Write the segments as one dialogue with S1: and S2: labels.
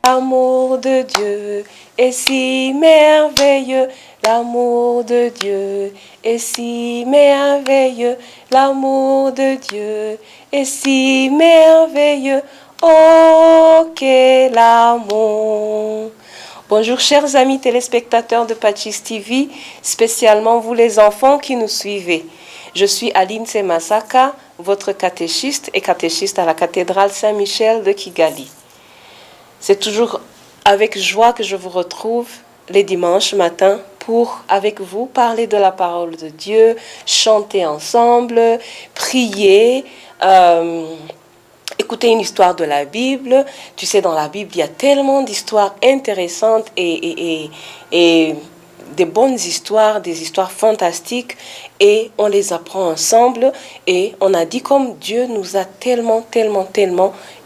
S1: L'amour de Dieu est si merveilleux. L'amour de Dieu est si merveilleux. L'amour de Dieu est si merveilleux. Oh, quel amour! Bonjour chers amis téléspectateurs de Pachis TV, spécialement vous les enfants qui nous suivez. Je suis Aline Semasaka, votre catéchiste et catéchiste à la cathédrale Saint-Michel de Kigali. C'est toujours avec joie que je vous retrouve les dimanches matins pour, avec vous, parler de la parole de Dieu, chanter ensemble, prier, écouter une histoire de la Bible. Tu sais, dans la Bible, il y a tellement d'histoires intéressantes et des bonnes histoires, des histoires fantastiques, et on les apprend ensemble. Et on a dit comme Dieu nous a tellement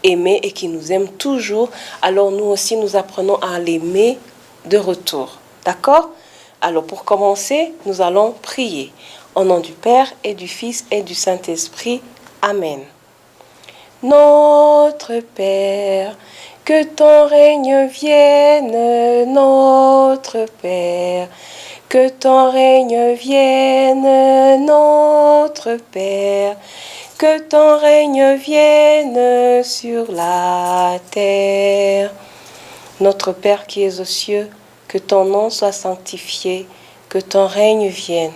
S1: aimés et qu'il nous aime toujours, alors nous aussi nous apprenons à l'aimer de retour. D'accord? Alors pour commencer, nous allons prier. Au nom du Père et du Fils et du Saint-Esprit. Amen. Notre Père, que ton règne vienne, notre Père, que ton règne vienne, notre Père, que ton règne vienne sur la terre. Notre Père qui es aux cieux, que ton nom soit sanctifié, que ton règne vienne,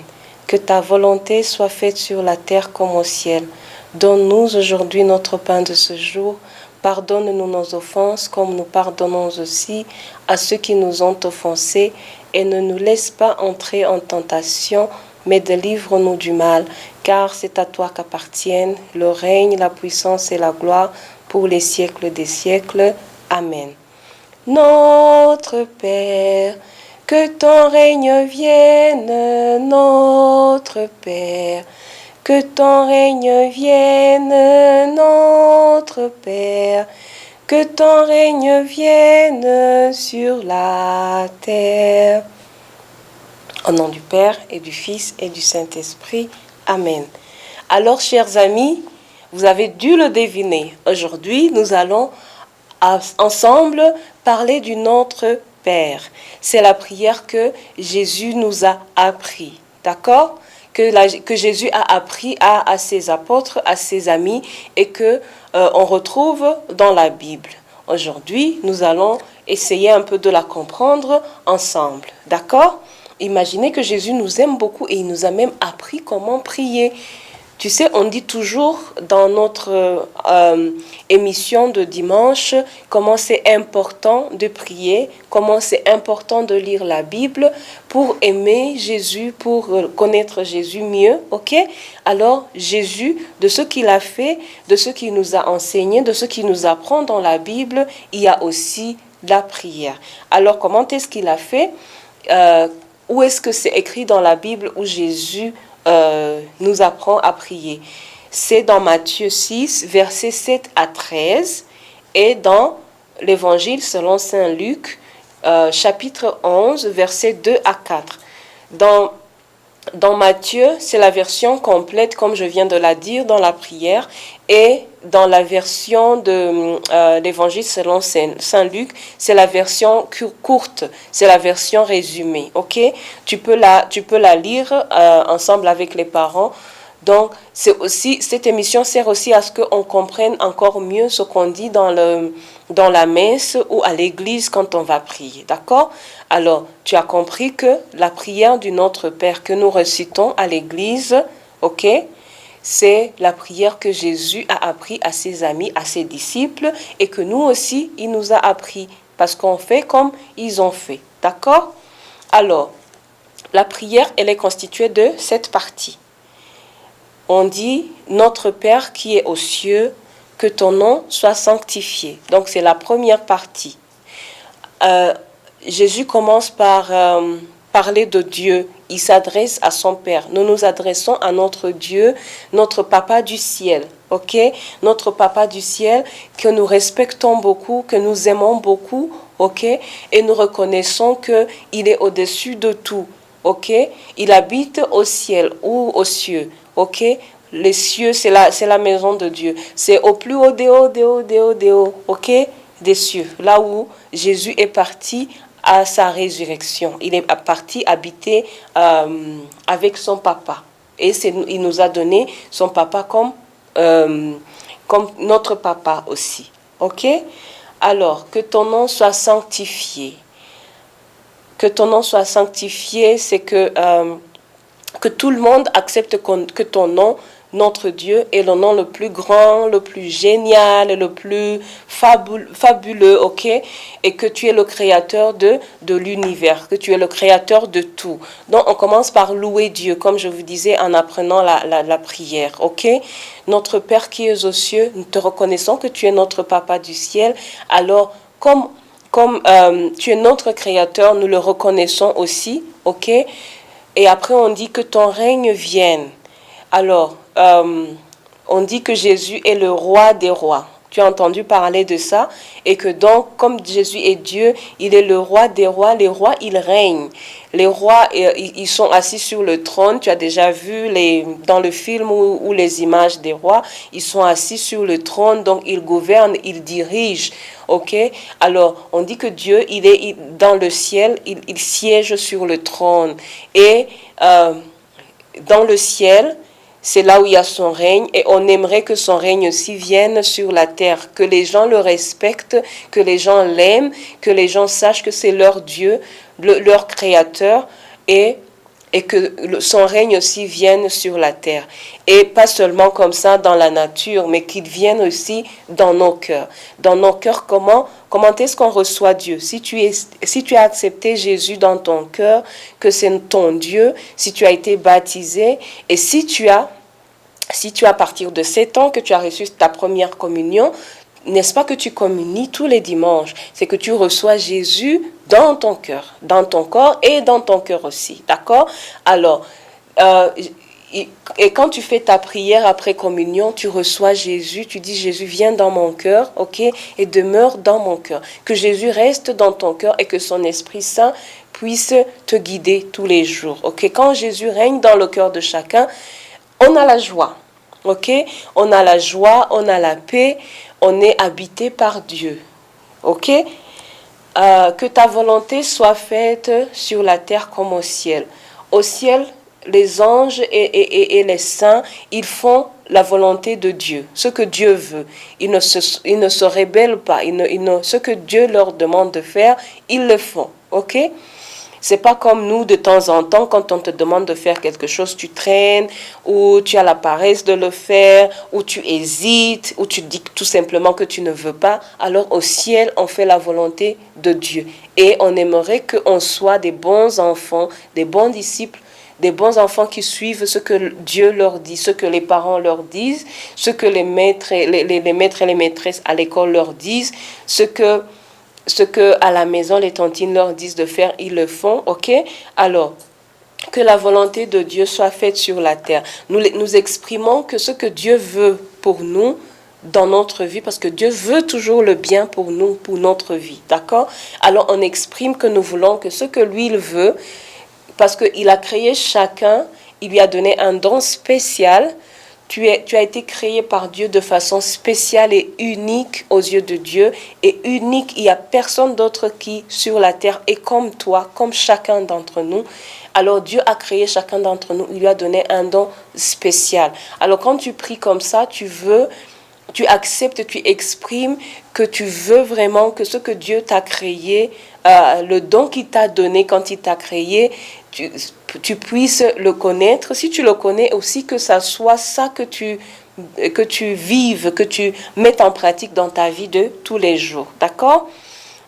S1: que ta volonté soit faite sur la terre comme au ciel. Donne-nous aujourd'hui notre pain de ce jour. Pardonne-nous nos offenses comme nous pardonnons aussi à ceux qui nous ont offensés. Et ne nous laisse pas entrer en tentation, mais délivre-nous du mal. Car c'est à toi qu'appartiennent le règne, la puissance et la gloire pour les siècles des siècles. Amen. Notre Père, que ton règne vienne, notre Père. Que ton règne vienne, notre Père, que ton règne vienne sur la terre. Au nom du Père et du Fils et du Saint-Esprit. Amen. Alors, chers amis, vous avez dû le deviner. Aujourd'hui, nous allons ensemble parler du Notre Père. C'est la prière que Jésus nous a appris. D'accord? Que Jésus a appris à ses apôtres, à ses amis, et que on retrouve dans la Bible. Aujourd'hui, nous allons essayer un peu de la comprendre ensemble. D'accord? Imaginez que Jésus nous aime beaucoup et il nous a même appris comment prier. Tu sais, on dit toujours dans notre émission de dimanche comment c'est important de prier, comment c'est important de lire la Bible pour aimer Jésus, pour connaître Jésus mieux, ok? Alors, Jésus, de ce qu'il a fait, de ce qu'il nous a enseigné, de ce qu'il nous apprend dans la Bible, il y a aussi la prière. Alors, comment est-ce qu'il a fait? Où est-ce que c'est écrit dans la Bible où Jésus nous apprend à prier? C'est dans Matthieu 6, versets 7 à 13 et dans l'Évangile selon Saint Luc, chapitre 11, versets 2 à 4. Dans Matthieu, c'est la version complète, comme je viens de la dire, dans la prière. Et dans la version de l'Évangile selon Saint Luc, c'est la version courte, c'est la version résumée. Ok? Tu peux la lire ensemble avec les parents. Donc, cette émission sert aussi à ce qu'on comprenne encore mieux ce qu'on dit dans la messe ou à l'église quand on va prier. D'accord? Alors, tu as compris que la prière du Notre Père que nous récitons à l'église, ok, c'est la prière que Jésus a appris à ses amis, à ses disciples, et que nous aussi, il nous a appris, parce qu'on fait comme ils ont fait. D'accord? Alors, la prière, elle est constituée de 7 parties. On dit, Notre Père qui est aux cieux, que ton nom soit sanctifié. Donc, c'est la première partie. Jésus commence par parler de Dieu. Il s'adresse à son Père. Nous nous adressons à notre Dieu, notre Papa du ciel. Ok? Notre Papa du ciel que nous respectons beaucoup, que nous aimons beaucoup. Ok? Et nous reconnaissons qu'il est au-dessus de tout. Ok? Il habite au ciel ou aux cieux. Ok? Les cieux, c'est la maison de Dieu. C'est au plus haut des hauts, des hauts, des hauts, des hauts. Ok? des cieux, là où Jésus est parti à sa résurrection. Il est parti habiter avec son papa. Et il nous a donné son papa comme notre papa aussi. Ok? Alors, que ton nom soit sanctifié. Que ton nom soit sanctifié, c'est que tout le monde accepte que ton nom, notre Dieu, est le nom le plus grand, le plus génial, le plus fabuleux, ok? Et que tu es le créateur de l'univers, que tu es le créateur de tout. Donc, on commence par louer Dieu, comme je vous disais en apprenant la prière, ok? Notre Père qui es aux cieux, nous te reconnaissons que tu es notre Papa du ciel. Alors, comme tu es notre créateur, nous le reconnaissons aussi, ok? Et après, on dit que ton règne vienne. Alors, on dit que Jésus est le roi des rois. Tu as entendu parler de ça? Et que donc, comme Jésus est Dieu, il est le roi des rois. Les rois, ils règnent. Les rois, ils sont assis sur le trône. Tu as déjà vu dans le film ou les images des rois. Ils sont assis sur le trône, donc ils gouvernent, ils dirigent. Ok? Alors, on dit que Dieu, il est dans le ciel, il siège sur le trône. Et dans le ciel, c'est là où il y a son règne et on aimerait que son règne aussi vienne sur la terre, que les gens le respectent, que les gens l'aiment, que les gens sachent que c'est leur Dieu, leur créateur et que son règne aussi vienne sur la terre. Et pas seulement comme ça dans la nature, mais qu'il vienne aussi dans nos cœurs. Dans nos cœurs, comment est-ce qu'on reçoit Dieu? Si tu as accepté Jésus dans ton cœur, que c'est ton Dieu, si tu as été baptisé, et si tu as à partir de 7 ans que tu as reçu ta première communion, n'est-ce pas que tu communies tous les dimanches? C'est que tu reçois Jésus dans ton cœur, dans ton corps et dans ton cœur aussi. D'accord? Alors, et quand tu fais ta prière après communion, tu reçois Jésus, tu dis Jésus viens dans mon cœur, ok? Et demeure dans mon cœur. Que Jésus reste dans ton cœur et que son Esprit Saint puisse te guider tous les jours. Ok? Quand Jésus règne dans le cœur de chacun, on a la joie. Ok? On a la joie, on a la paix, on est habité par Dieu. Ok? Que ta volonté soit faite sur la terre comme au ciel. Au ciel, les anges et les saints, ils font la volonté de Dieu, ce que Dieu veut. Ils ne se rebellent pas. Ce que Dieu leur demande de faire, ils le font. Ok? C'est pas comme nous, de temps en temps, quand on te demande de faire quelque chose, tu traînes, ou tu as la paresse de le faire, ou tu hésites, ou tu dis tout simplement que tu ne veux pas. Alors au ciel, on fait la volonté de Dieu. Et on aimerait qu'on soit des bons enfants, des bons disciples, des bons enfants qui suivent ce que Dieu leur dit, ce que les parents leur disent, ce que les maîtres et les maîtres et les maîtresses à l'école leur disent, ce que à la maison les tontines leur disent de faire, ils le font, ok? Alors, que la volonté de Dieu soit faite sur la terre. Nous exprimons que ce que Dieu veut pour nous dans notre vie, parce que Dieu veut toujours le bien pour nous, pour notre vie, d'accord? Alors, on exprime que nous voulons que ce que lui, il veut, parce qu'il a créé chacun, il lui a donné un don spécial. Tu as été créé par Dieu de façon spéciale et unique aux yeux de Dieu. Et unique, il n'y a personne d'autre qui, sur la terre, est comme toi, comme chacun d'entre nous. Alors Dieu a créé chacun d'entre nous, il lui a donné un don spécial. Alors quand tu pries comme ça, tu acceptes, tu exprimes que tu veux vraiment que ce que Dieu t'a créé, le don qu'il t'a donné quand il t'a créé, tu puisses le connaître. Si tu le connais aussi, que ça soit ça que tu vives, que tu mettes en pratique dans ta vie de tous les jours. D'accord?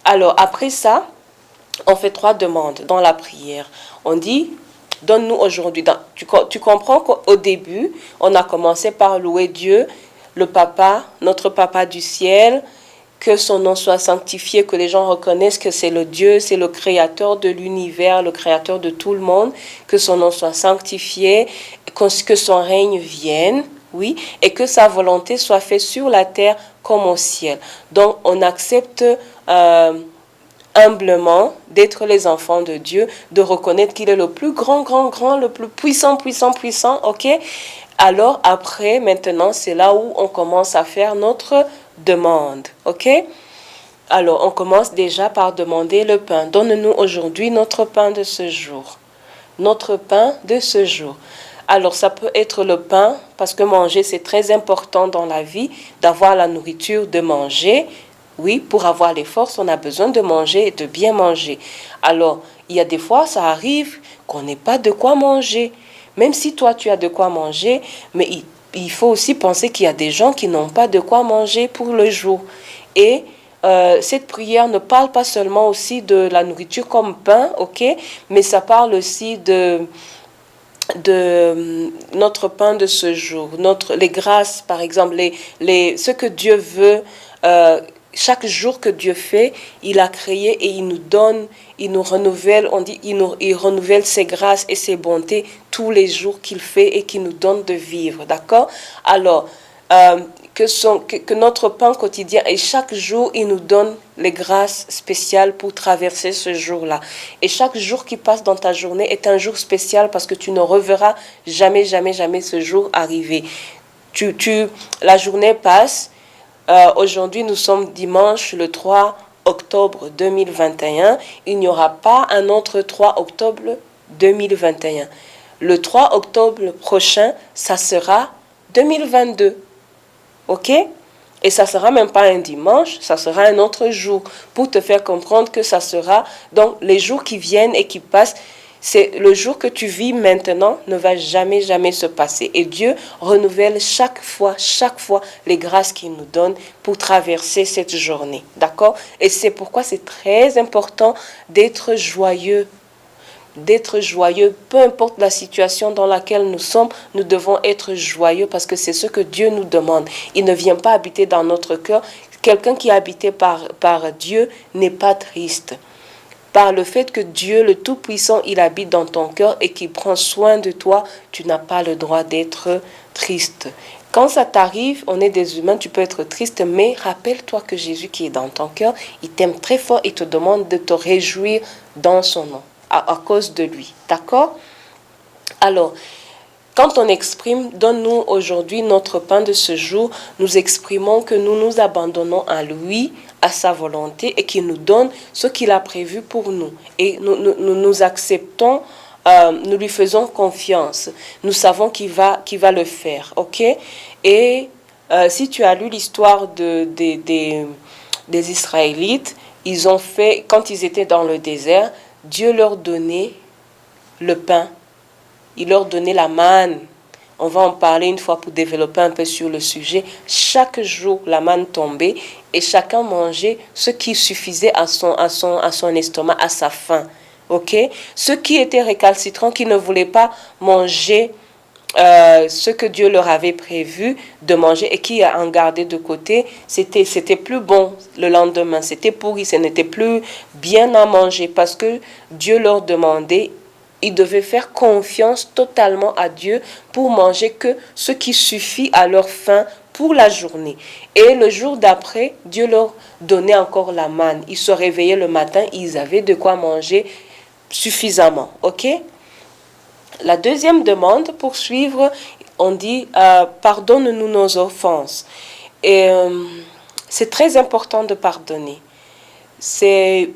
S1: Alors, après ça, on fait 3 demandes dans la prière. On dit, donne-nous aujourd'hui. Tu comprends qu'au début, on a commencé par louer Dieu, le Papa, notre Papa du ciel, que son nom soit sanctifié, que les gens reconnaissent que c'est le Dieu, c'est le créateur de l'univers, le créateur de tout le monde, que son nom soit sanctifié, que son règne vienne, oui, et que sa volonté soit faite sur la terre comme au ciel. Donc, on accepte humblement d'être les enfants de Dieu, de reconnaître qu'il est le plus grand, le plus puissant, ok? Alors, après, maintenant, c'est là où on commence à faire notre demande, ok? Alors, on commence déjà par demander le pain. Donne-nous aujourd'hui notre pain de ce jour. Notre pain de ce jour. Alors, ça peut être le pain, parce que manger, c'est très important dans la vie, d'avoir la nourriture, de manger. Oui, pour avoir les forces, on a besoin de manger et de bien manger. Alors, il y a des fois, ça arrive qu'on n'ait pas de quoi manger. Même si toi, tu as de quoi manger, mais il faut aussi penser qu'il y a des gens qui n'ont pas de quoi manger pour le jour. Et cette prière ne parle pas seulement aussi de la nourriture comme pain, ok, mais ça parle aussi de notre pain de ce jour, les grâces, par exemple, ce que Dieu veut, chaque jour que Dieu fait, il a créé et il nous donne, il nous renouvelle, on dit, il renouvelle ses grâces et ses bontés tous les jours qu'il fait et qu'il nous donne de vivre, d'accord? Alors, que notre pain quotidien et chaque jour, il nous donne les grâces spéciales pour traverser ce jour-là. Et chaque jour qui passe dans ta journée est un jour spécial parce que tu ne reverras jamais, jamais, jamais ce jour arriver. La journée passe. Aujourd'hui, nous sommes dimanche le 3 octobre 2021. Il n'y aura pas un autre 3 octobre 2021. Le 3 octobre prochain, ça sera 2022. Ok? Et ça sera même pas un dimanche, ça sera un autre jour pour te faire comprendre que ça sera donc les jours qui viennent et qui passent. C'est le jour que tu vis maintenant ne va jamais, jamais se passer. Et Dieu renouvelle chaque fois les grâces qu'il nous donne pour traverser cette journée. D'accord? Et c'est pourquoi c'est très important d'être joyeux. D'être joyeux, peu importe la situation dans laquelle nous sommes, nous devons être joyeux parce que c'est ce que Dieu nous demande. Il ne vient pas habiter dans notre cœur. Quelqu'un qui est habité par Dieu n'est pas triste. Par le fait que Dieu, le Tout-Puissant, il habite dans ton cœur et qu'il prend soin de toi, tu n'as pas le droit d'être triste. Quand ça t'arrive, on est des humains, tu peux être triste, mais rappelle-toi que Jésus qui est dans ton cœur, il t'aime très fort et te demande de te réjouir dans son nom, à cause de lui. D'accord? Alors, quand on exprime, donne-nous aujourd'hui notre pain de ce jour, nous exprimons que nous nous abandonnons à lui, à sa volonté et qu'il nous donne ce qu'il a prévu pour nous. Et nous acceptons, nous lui faisons confiance. Nous savons qu'il va le faire. Ok? Et si tu as lu l'histoire des Israélites, ils ont fait, quand ils étaient dans le désert, Dieu leur donnait le pain. Il leur donnait la manne. On va en parler une fois pour développer un peu sur le sujet. Chaque jour, la manne tombait et chacun mangeait ce qui suffisait à son estomac, à sa faim. Ok? Ceux qui étaient récalcitrants, qui ne voulaient pas manger ce que Dieu leur avait prévu de manger et qui en gardaient de côté, c'était plus bon le lendemain. C'était pourri, ce n'était plus bien à manger parce que Dieu leur demandait. Ils devaient faire confiance totalement à Dieu pour manger que ce qui suffit à leur faim pour la journée. Et le jour d'après, Dieu leur donnait encore la manne. Ils se réveillaient le matin, ils avaient de quoi manger suffisamment. Ok? La deuxième demande, pour suivre, on dit pardonne-nous nos offenses. Et c'est très important de pardonner. C'est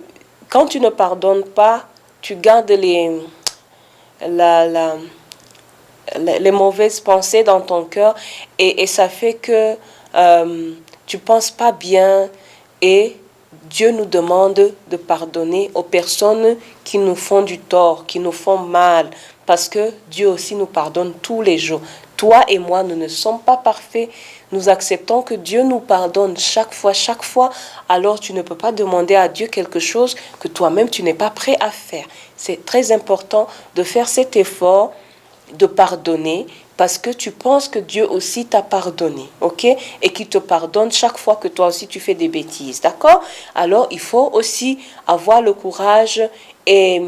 S1: quand tu ne pardonnes pas, tu gardes les mauvaises pensées dans ton cœur et ça fait que tu penses pas bien et Dieu nous demande de pardonner aux personnes qui nous font du tort, qui nous font mal, parce que Dieu aussi nous pardonne tous les jours. Toi et moi, nous ne sommes pas parfaits. Nous acceptons que Dieu nous pardonne chaque fois. Alors tu ne peux pas demander à Dieu quelque chose que toi-même tu n'es pas prêt à faire. C'est très important de faire cet effort de pardonner parce que tu penses que Dieu aussi t'a pardonné, ok? Et qu'il te pardonne chaque fois que toi aussi tu fais des bêtises, d'accord? Alors il faut aussi avoir le courage et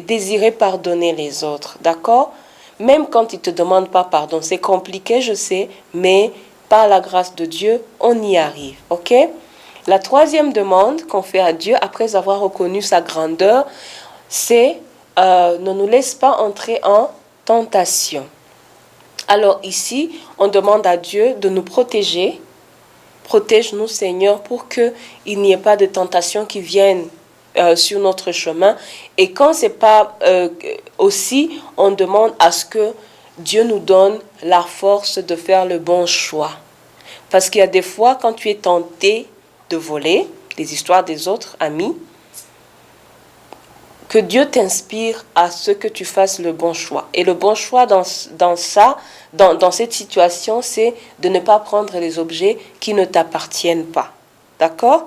S1: désirer pardonner les autres, d'accord? Même quand ils ne te demandent pas pardon, c'est compliqué, je sais, mais par la grâce de Dieu, on y arrive, ok? La troisième demande qu'on fait à Dieu, après avoir reconnu sa grandeur, c'est ne nous laisse pas entrer en tentation. Alors ici, on demande à Dieu de nous protéger Protège-nous, Seigneur, pour qu'il n'y ait pas de tentation qui viennent sur notre chemin. Et quand c'est pas aussi, on demande à ce que Dieu nous donne la force de faire le bon choix. Parce qu'il y a des fois, quand tu es tenté de voler les histoires des autres amis, que Dieu t'inspire à ce que tu fasses le bon choix. Et le bon choix dans cette situation, c'est de ne pas prendre les objets qui ne t'appartiennent pas. D'accord ?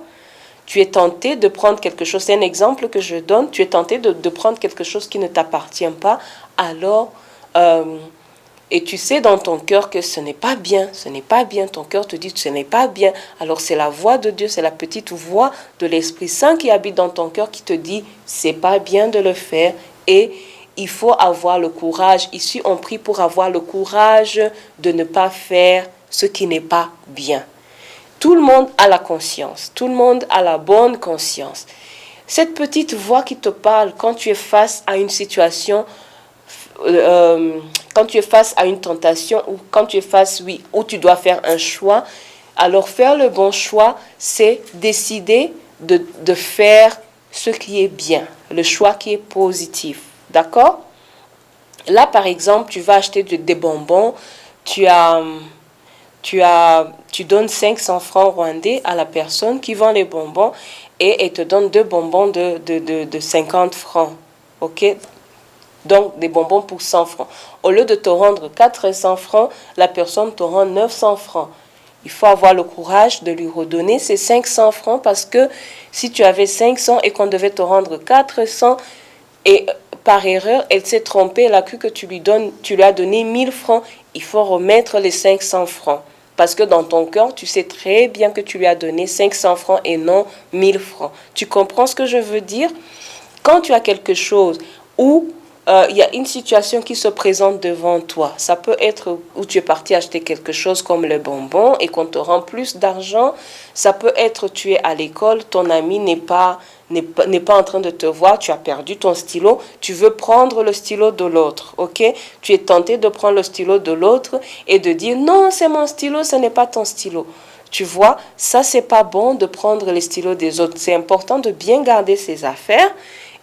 S1: Tu es tenté de prendre quelque chose, c'est un exemple que je donne, tu es tenté de prendre quelque chose qui ne t'appartient pas, alors, et tu sais dans ton cœur que ce n'est pas bien, ton cœur te dit que ce n'est pas bien, alors c'est la voix de Dieu, c'est la petite voix de l'Esprit Saint qui habite dans ton cœur qui te dit, c'est pas bien de le faire, et il faut avoir le courage, ici on prie pour avoir le courage de ne pas faire ce qui n'est pas bien. Tout le monde a la conscience, tout le monde a la bonne conscience. Cette petite voix qui te parle quand tu es face à une situation, quand tu es face à une tentation, ou quand tu es face, où tu dois faire un choix, alors faire le bon choix, c'est décider de faire ce qui est bien, le choix qui est positif. D'accord ? Là, par exemple, tu vas acheter des bonbons, tu donnes 500 francs rwandais à la personne qui vend les bonbons et elle te donne 2 bonbons de 50 francs. OK? Donc, des bonbons pour 100 francs. Au lieu de te rendre 400 francs, la personne te rend 900 francs. Il faut avoir le courage de lui redonner ces 500 francs parce que si tu avais 500 et qu'on devait te rendre 400 et par erreur, elle s'est trompée, elle a cru que tu lui as donné 1000 francs, il faut remettre les 500 francs. Parce que dans ton cœur, tu sais très bien que tu lui as donné 500 francs et non 1000 francs. Tu comprends ce que je veux dire? Quand tu as quelque chose où il y a une situation qui se présente devant toi, ça peut être où tu es parti acheter quelque chose comme le bonbon et qu'on te rend plus d'argent. Ça peut être tu es à l'école, ton ami n'est pas en train de te voir, tu as perdu ton stylo, tu veux prendre le stylo de l'autre, ok? Tu es tenté de prendre le stylo de l'autre et de dire non, c'est mon stylo, ce n'est pas ton stylo. Tu vois, ça c'est pas bon de prendre les stylos des autres. C'est important de bien garder ses affaires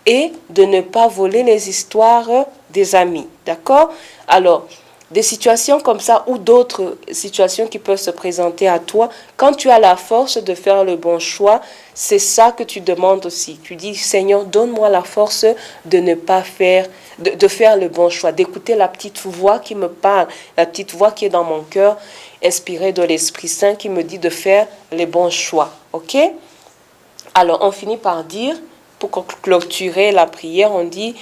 S1: et de ne pas voler les histoires des amis, d'accord? Alors, des situations comme ça ou d'autres situations qui peuvent se présenter à toi, quand tu as la force de faire le bon choix, c'est ça que tu demandes aussi. Tu dis, Seigneur, donne-moi la force de ne pas faire, de faire le bon choix, d'écouter la petite voix qui me parle, la petite voix qui est dans mon cœur, inspirée de l'Esprit Saint qui me dit de faire les bons choix, ok? Alors, on finit par dire, pour clôturer la prière, on dit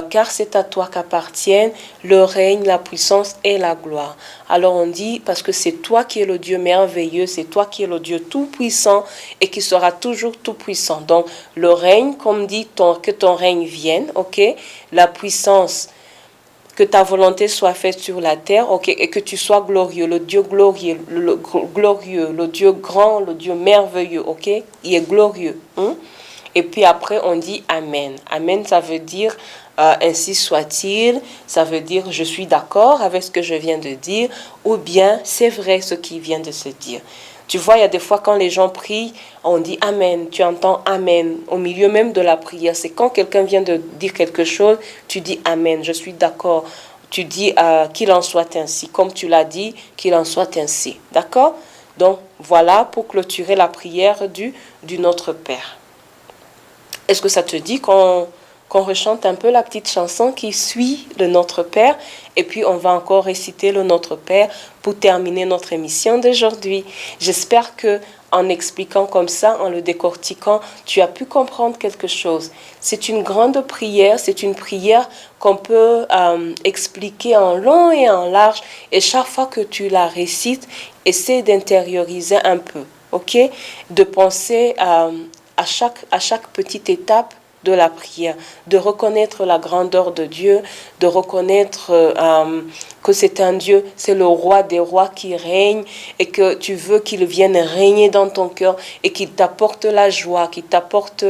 S1: car c'est à toi qu'appartiennent le règne, la puissance et la gloire. Alors on dit parce que c'est toi qui es le Dieu merveilleux, c'est toi qui es le Dieu tout-puissant et qui sera toujours tout-puissant. Donc le règne, comme dit que ton règne vienne, ok, la puissance, que ta volonté soit faite sur la terre, ok, et que tu sois glorieux, le Dieu glorieux, glorieux, le Dieu grand, le Dieu merveilleux, ok, il est glorieux. Et puis après, on dit Amen. Amen, ça veut dire ainsi soit-il. Ça veut dire je suis d'accord avec ce que je viens de dire. Ou bien c'est vrai ce qui vient de se dire. Tu vois, il y a des fois quand les gens prient, on dit Amen. Tu entends Amen au milieu même de la prière. C'est quand quelqu'un vient de dire quelque chose, tu dis Amen. Je suis d'accord. Tu dis qu'il en soit ainsi. Comme tu l'as dit, qu'il en soit ainsi. D'accord? Donc voilà pour clôturer la prière du Notre Père. Est-ce que ça te dit qu'on rechante un peu la petite chanson qui suit le Notre Père et puis on va encore réciter le Notre Père pour terminer notre émission d'aujourd'hui. J'espère que en expliquant comme ça, en le décortiquant, tu as pu comprendre quelque chose. C'est une grande prière, c'est une prière qu'on peut expliquer en long et en large et chaque fois que tu la récites, essaie d'intérioriser un peu, ok? De penser à chaque petite étape de la prière, de reconnaître la grandeur de Dieu, de reconnaître que c'est un Dieu, c'est le roi des rois qui règne et que tu veux qu'il vienne régner dans ton cœur et qu'il t'apporte la joie, qu'il t'apporte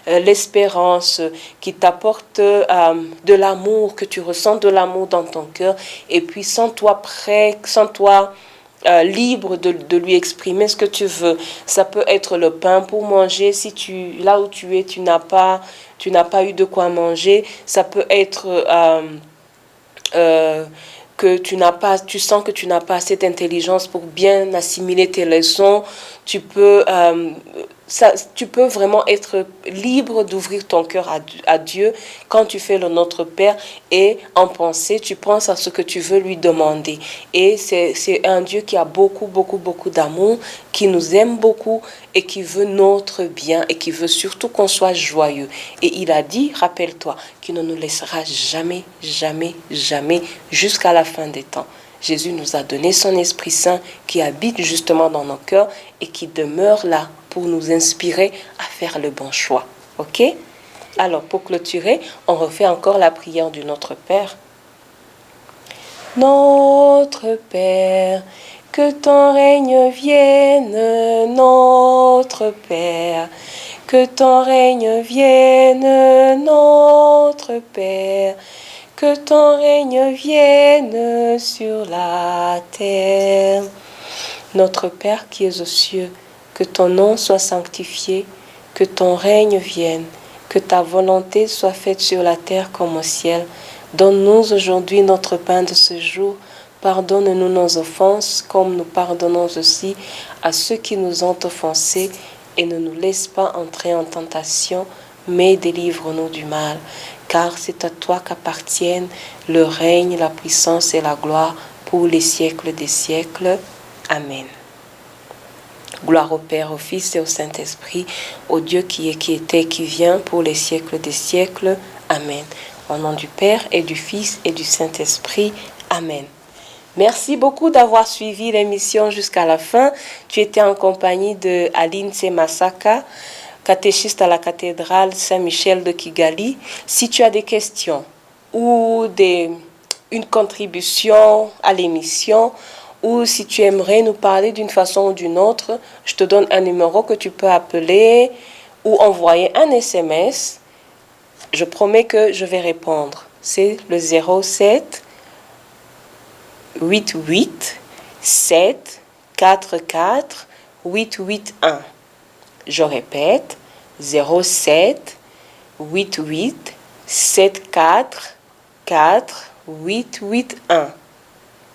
S1: l'espérance, qu'il t'apporte de l'amour, que tu ressens de l'amour dans ton cœur et puis sans toi libre de lui exprimer ce que tu veux. Ça peut être le pain pour manger si là où tu es, tu n'as pas eu de quoi manger. Ça peut être que tu sens que tu n'as pas assez d'intelligence pour bien assimiler tes leçons. Tu peux vraiment être libre d'ouvrir ton cœur à Dieu quand tu fais le Notre Père, et en pensée, tu penses à ce que tu veux lui demander. Et c'est un Dieu qui a beaucoup, beaucoup, beaucoup d'amour, qui nous aime beaucoup et qui veut notre bien et qui veut surtout qu'on soit joyeux. Et il a dit, rappelle-toi, qu'il ne nous laissera jamais, jamais, jamais jusqu'à la fin des temps. Jésus nous a donné son Esprit Saint qui habite justement dans nos cœurs et qui demeure là pour nous inspirer à faire le bon choix. Ok? Alors, pour clôturer, on refait encore la prière du Notre Père. Notre Père, que ton règne vienne, notre Père. Que ton règne vienne, notre Père. Que ton règne vienne sur la terre. Notre Père qui es aux cieux, que ton nom soit sanctifié, que ton règne vienne, que ta volonté soit faite sur la terre comme au ciel. Donne-nous aujourd'hui notre pain de ce jour. Pardonne-nous nos offenses, comme nous pardonnons aussi à ceux qui nous ont offensés, et ne nous laisse pas entrer en tentation, mais délivre-nous du mal. Car c'est à toi qu'appartiennent le règne, la puissance et la gloire pour les siècles des siècles. Amen. Gloire au Père, au Fils et au Saint-Esprit, au Dieu qui est, qui était, qui vient, pour les siècles des siècles. Amen. Au nom du Père et du Fils et du Saint-Esprit. Amen. Merci beaucoup d'avoir suivi l'émission jusqu'à la fin. Tu étais en compagnie de Aline Semasaka, catéchiste à la cathédrale Saint-Michel de Kigali. Si tu as des questions ou une contribution à l'émission, ou si tu aimerais nous parler d'une façon ou d'une autre, je te donne un numéro que tu peux appeler ou envoyer un SMS. Je promets que je vais répondre. C'est le 07 88 7 44 881. Je répète, 07 88 74 4 881.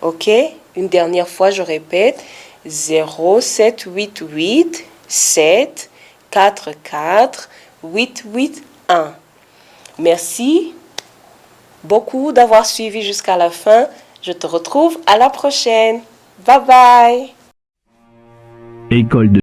S1: Ok? Une dernière fois, je répète, 0788 7 44 881. Merci beaucoup d'avoir suivi jusqu'à la fin. Je te retrouve à la prochaine. Bye bye.
S2: École de